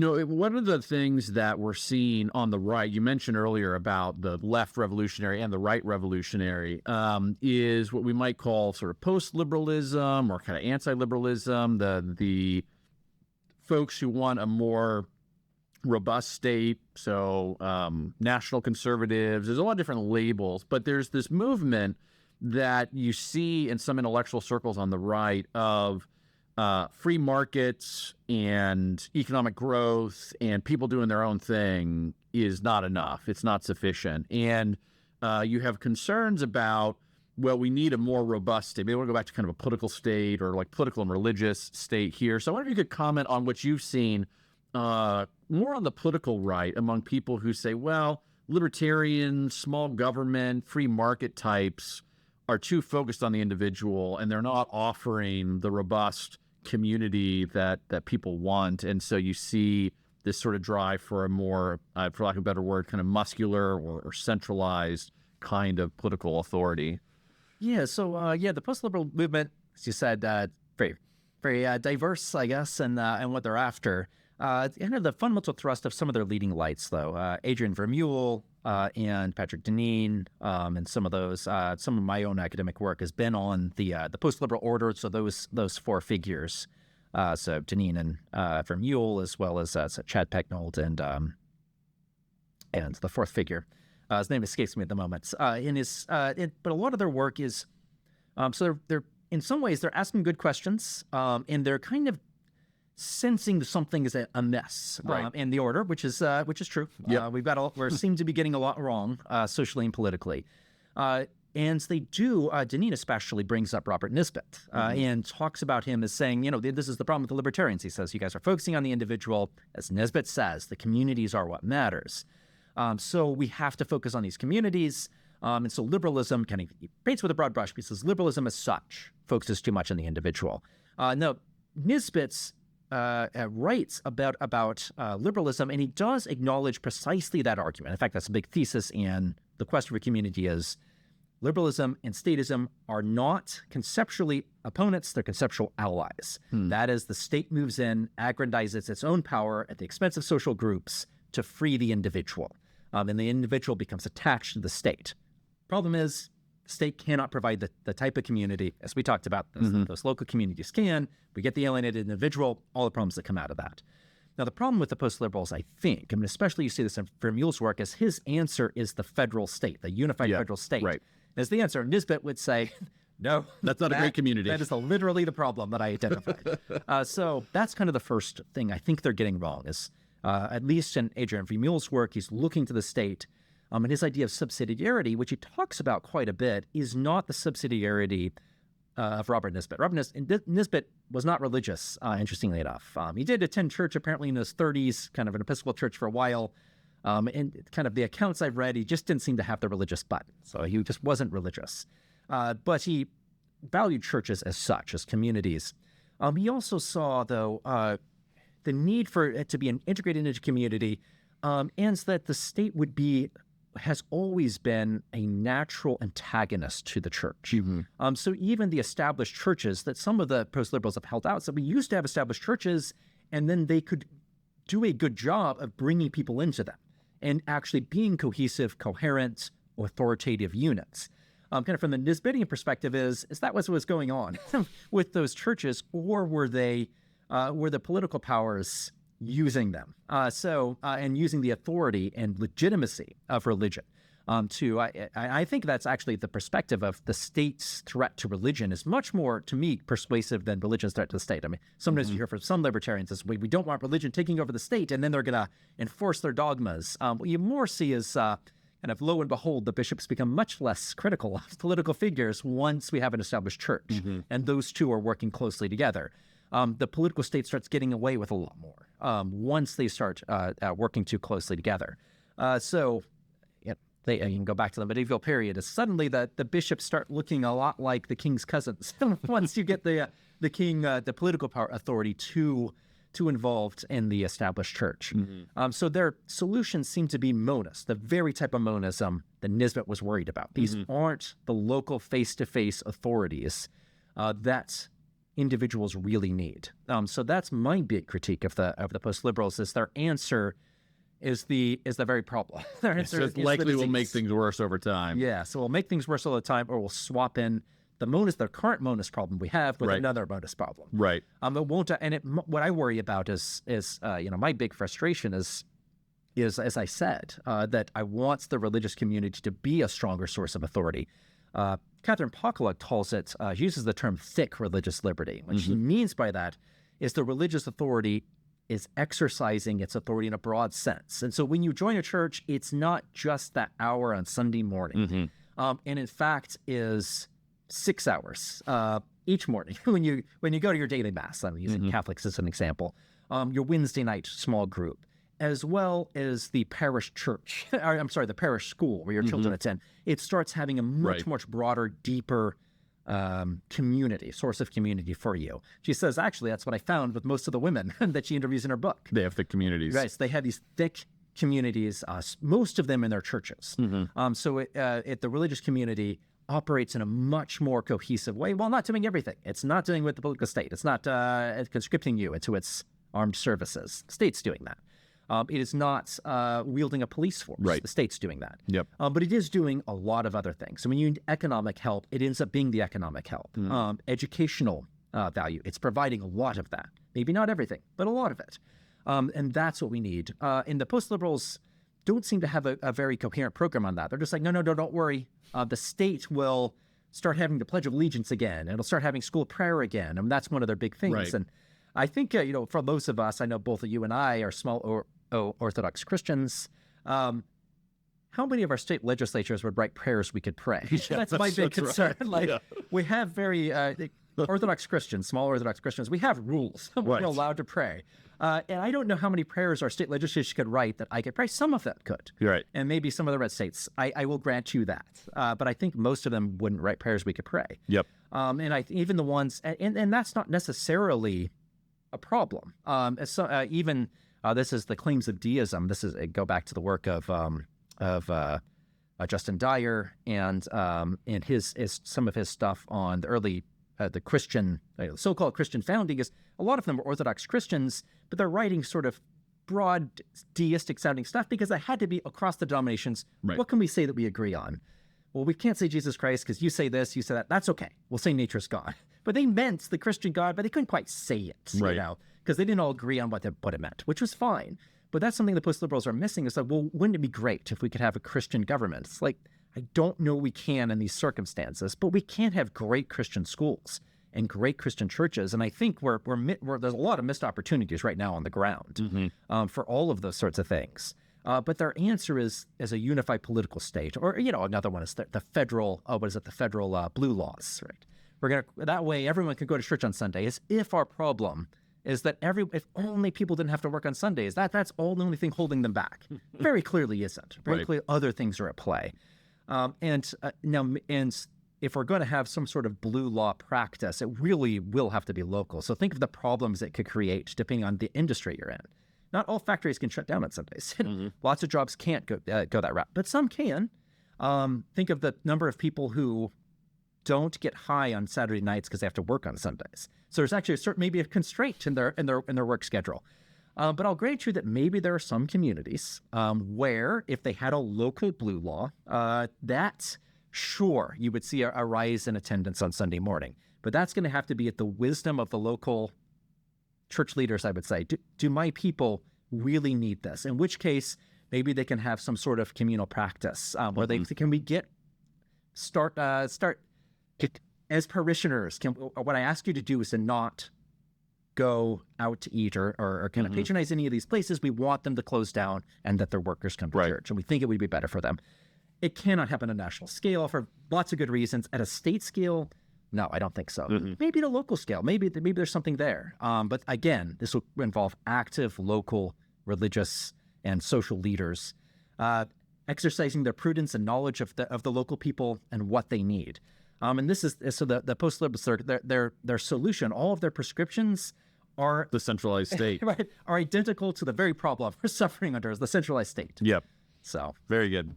One of the things that we're seeing on the right, you mentioned earlier about the left revolutionary and the right revolutionary, is what we might call sort of post-liberalism or kind of anti-liberalism, the folks who want a more robust state, so national conservatives. There's a lot of different labels, but there's this movement that you see in some intellectual circles on the right of free markets and economic growth and people doing their own thing is not enough. It's not sufficient. And you have concerns about, well, we need a more robust state. Maybe we want to go back to kind of a political state or like political and religious state here. So I wonder if you could comment on what you've seen more on the political right among people who say, well, libertarian, small government, free market types are too focused on the individual and they're not offering the robust community that people want. And so you see this sort of drive for a more, for lack of a better word, kind of muscular or centralized kind of political authority. Yeah. So, the post-liberal movement, as you said, very, very diverse, I guess, and what they're after. The fundamental thrust of some of their leading lights, though, Adrian Vermeule and Patrick Deneen, and some of my own academic work has been on the post-liberal order. So those four figures, so Deneen and Vermeule, as well as Chad Pecknold and the fourth figure, his name escapes me at the moment. But a lot of their work is, so they're in some ways they're asking good questions, and they're kind of sensing something is amiss in the order, which is true. Yep. We seem to be getting a lot wrong socially and politically, and they do. Deneen especially brings up Robert Nisbet and talks about him as saying, this is the problem with the libertarians. He says you guys are focusing on the individual, as Nisbet says, the communities are what matters. So we have to focus on these communities. And so liberalism kind of paints with a broad brush because liberalism as such focuses too much on the individual. No, Nisbet's writes about liberalism, and he does acknowledge precisely that argument. In fact, that's a big thesis in The Quest for Community is liberalism and statism are not conceptually opponents, they're conceptual allies. That is, the state moves in, aggrandizes its own power at the expense of social groups to free the individual. And the individual becomes attached to the state. Problem is, the state cannot provide the type of community, as we talked about, those local communities can. We get the alienated individual, all the problems that come out of that. Now, the problem with the post-liberals, I think, especially you see this in Vermeule's work, is his answer is the federal state, the unified federal state. Right. As the answer, Nisbet would say, no. That's not a great community. That is literally the problem that I identified. So that's kind of the first thing I think they're getting wrong is, at least in Adrian Vermeule's work, he's looking to the state. And his idea of subsidiarity, which he talks about quite a bit, is not the subsidiarity of Robert Nisbet. Nisbet was not religious, interestingly enough. He did attend church apparently in his 30s, kind of an Episcopal church for a while. And kind of the accounts I've read, he just didn't seem to have the religious button. So he just wasn't religious. But he valued churches as such, as communities. He also saw, though, the need for it to be integrated into community, and that the state has always been a natural antagonist to the church. So even the established churches that some of the post-liberals have held out, so we used to have established churches, and then they could do a good job of bringing people into them and actually being cohesive, coherent, authoritative units. Kind of from the Nisbetian perspective is that what was going on with those churches, or were the political powers using them and using the authority and legitimacy of religion I think that's actually the perspective of the state's threat to religion is much more, to me, persuasive than religion's threat to the state. I mean, sometimes you hear from some libertarians is we don't want religion taking over the state, and then they're going to enforce their dogmas. What you more see is kind of, lo and behold, the bishops become much less critical of political figures once we have an established church, and those two are working closely together. The political state starts getting away with a lot more once they start working too closely together. You can go back to the medieval period. Is suddenly the bishops start looking a lot like the king's cousins once you get the king, the political power authority too involved in the established church. So their solutions seem to be monist, the very type of monism that Nisbet was worried about. These aren't the local face-to-face authorities that individuals really need. So that's my big critique of the post-liberals, is their answer is the very problem. Their answer is likely the will make disease. things worse over time. Yeah, so we'll make things worse all the time, or we'll swap in the current monist problem we have with another monist problem. Right. It won't. And what I worry about is my big frustration is as I said, that I want the religious community to be a stronger source of authority. Catherine Pocklock calls it, uses the term thick religious liberty. What she means by that is the religious authority is exercising its authority in a broad sense. And so when you join a church, it's not just that hour on Sunday morning. And in fact is 6 hours each morning when you go to your daily mass. I'm using Catholics as an example. Your Wednesday night small group, as well as the parish church, the parish school where your children attend. It starts having a much broader, deeper source of community for you. She says, actually, that's what I found with most of the women that she interviews in her book. They have thick communities. Right, so they have these thick communities, most of them in their churches. So the religious community operates in a much more cohesive way while not doing everything. It's not doing with the political state. It's not conscripting you into its armed services. The state's doing that. It is not wielding a police force. Right. The state's doing that. Yep. But it is doing a lot of other things. So when you need economic help, it ends up being the economic help. Educational value, it's providing a lot of that. Maybe not everything, but a lot of it. And that's what we need. And the post-liberals don't seem to have a very coherent program on that. They're just like, no, don't worry. The state will start having the Pledge of Allegiance again. It'll start having school prayer again. And that's one of their big things. Right. And I think, for those of us, I know both of you and I are small Orthodox Christians. How many of our state legislatures would write prayers we could pray? That's my big concern. Right. We have very Orthodox Christians, small Orthodox Christians, we have rules. We're allowed to pray. And I don't know how many prayers our state legislatures could write that I could pray. Some of them could. Right. And maybe some of the red states. I will grant you that. But I think most of them wouldn't write prayers we could pray. Yep. And even the ones, and that's not necessarily a problem. This is the claims of deism. Go back to the work of Justin Dyer and some of his stuff on the early the Christian, so-called Christian founding. Is a lot of them are Orthodox Christians, but they're writing sort of broad deistic sounding stuff because it had to be across the denominations. Right. What can we say that we agree on? Well, we can't say Jesus Christ because you say this, you say that. That's okay. We'll say nature's God. But they meant the Christian God, but they couldn't quite say it, because they didn't all agree on what it meant, which was fine. But that's something the post-liberals are missing. Is like, well, wouldn't it be great if we could have a Christian government? It's like, I don't know we can in these circumstances, but we can have great Christian schools and great Christian churches. And I think there's a lot of missed opportunities right now on the ground for all of those sorts of things. But their answer is a unified political state, or another one is the federal. The federal blue laws, right? That way everyone can go to church on Sunday. As if our problem is that if only people didn't have to work on Sundays, that's all the only thing holding them back. Very clearly isn't. Very clearly other things are at play. And if we're going to have some sort of blue law practice, it really will have to be local. So think of the problems it could create depending on the industry you're in. Not all factories can shut down on Sundays. Lots of jobs can't go that route, but some can. Think of the number of people who don't get high on Saturday nights because they have to work on Sundays. So there's actually maybe a constraint in their work schedule. But I'll grant you that maybe there are some communities where if they had a local blue law, sure, you would see a rise in attendance on Sunday morning. But that's going to have to be at the wisdom of the local church leaders, I would say. Do my people really need this? In which case, maybe they can have some sort of communal practice where start as parishioners. What I ask you to do is to not go out to eat or kind of patronize any of these places. We want them to close down and that their workers come to church. And we think it would be better for them. It cannot happen on a national scale for lots of good reasons. At a state scale, no, I don't think so. Maybe at a local scale, maybe there's something there. But again, this will involve active local religious and social leaders exercising their prudence and knowledge of the local people and what they need. And this is so the post-liberals, their solution, all of their prescriptions are the centralized state, are identical to the very problem we're suffering under, is the centralized state. Yep. So very good.